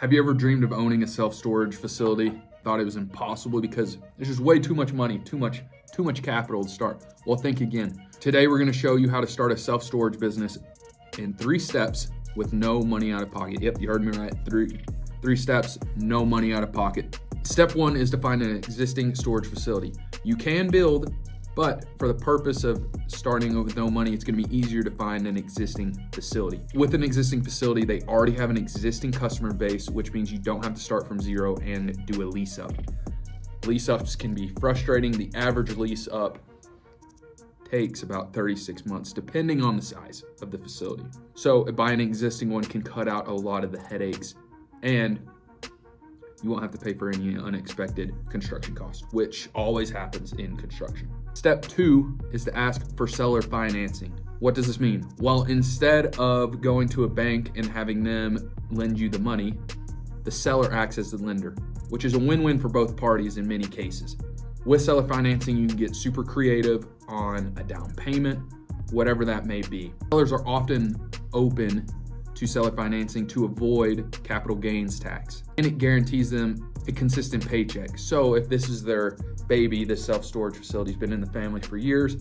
Have you ever dreamed of owning a self-storage facility? Thought it was impossible because there's just way too much money, too much capital to start. Well, think again. Today, we're gonna show you how to start a self-storage business in 3 steps with no money out of pocket. Yep, you heard me right. Three steps, no money out of pocket. Step 1 is to find an existing storage facility. You can build, but for the purpose of starting with no money, it's gonna be easier to find an existing facility. With an existing facility, they already have an existing customer base, which means you don't have to start from zero and do a lease up. Lease ups can be frustrating. The average lease up takes about 36 months, depending on the size of the facility. So buying an existing one can cut out a lot of the headaches, and you won't have to pay for any unexpected construction costs, which always happens in construction. Step 2 is to ask for seller financing. What does this mean? Well, instead of going to a bank and having them lend you the money, the seller acts as the lender, which is a win-win for both parties in many cases. With seller financing, you can get super creative on a down payment, whatever that may be. Sellers are often open to seller financing to avoid capital gains tax, and it guarantees them a consistent paycheck. So if this is their baby, this self-storage facility's been in the family for years,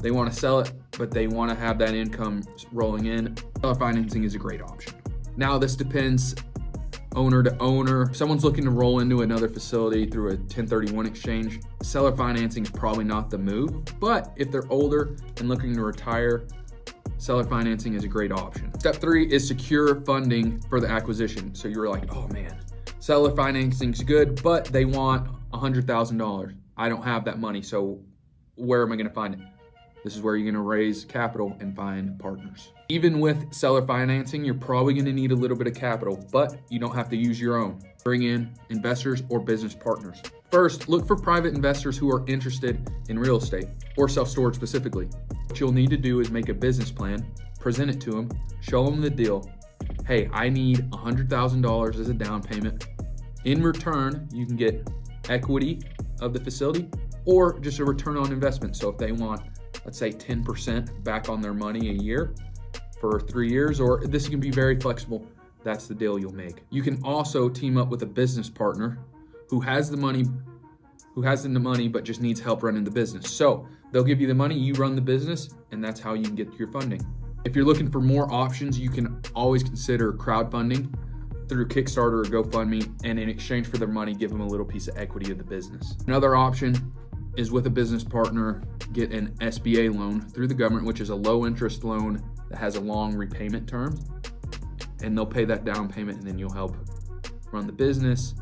they want to sell it, but they want to have that income rolling in, seller financing is a great option. Now, this depends owner to owner. If someone's looking to roll into another facility through a 1031 exchange, seller financing is probably not the move, but if they're older and looking to retire, seller financing is a great option. Step 3 is secure funding for the acquisition. So you're like, oh man, seller financing is good, but they want $100,000. I don't have that money, so where am I gonna find it? This is where you're gonna raise capital and find partners. Even with seller financing, you're probably gonna need a little bit of capital, but you don't have to use your own. Bring in investors or business partners. First, look for private investors who are interested in real estate or self-storage specifically. What you'll need to do is make a business plan, present it to them, show them the deal. Hey, I need $100,000 as a down payment. In return, you can get equity of the facility or just a return on investment. So if they want, let's say 10% back on their money a year for 3 years, or this can be very flexible, that's the deal you'll make. You can also team up with a business partner who has the money, but just needs help running the business. So they'll give you the money, you run the business, and that's how you can get your funding. If you're looking for more options, you can always consider crowdfunding through Kickstarter or GoFundMe, and in exchange for their money, give them a little piece of equity of the business. Another option is with a business partner, get an SBA loan through the government, which is a low interest loan that has a long repayment term, and they'll pay that down payment and then you'll help run the business.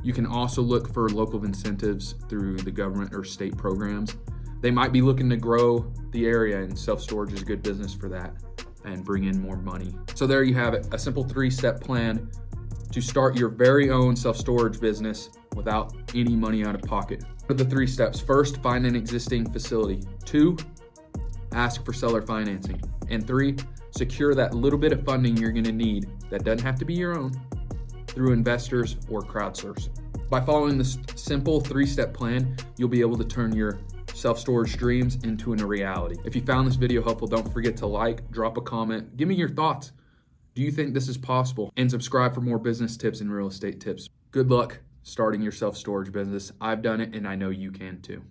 You can also look for local incentives through the government or state programs. They might be looking to grow the area, and self-storage is a good business for that and bring in more money. So there you have it, a simple 3-step plan to start your very own self-storage business without any money out of pocket. What are the 3 steps? First, find an existing facility. 2, ask for seller financing. And 3, secure that little bit of funding you're gonna need that doesn't have to be your own through investors or crowdsource. By following this simple 3-step plan, you'll be able to turn your self-storage dreams into a reality. If you found this video helpful, don't forget to like, drop a comment, give me your thoughts. Do you think this is possible? And subscribe for more business tips and real estate tips. Good luck starting your self-storage business. I've done it and I know you can too.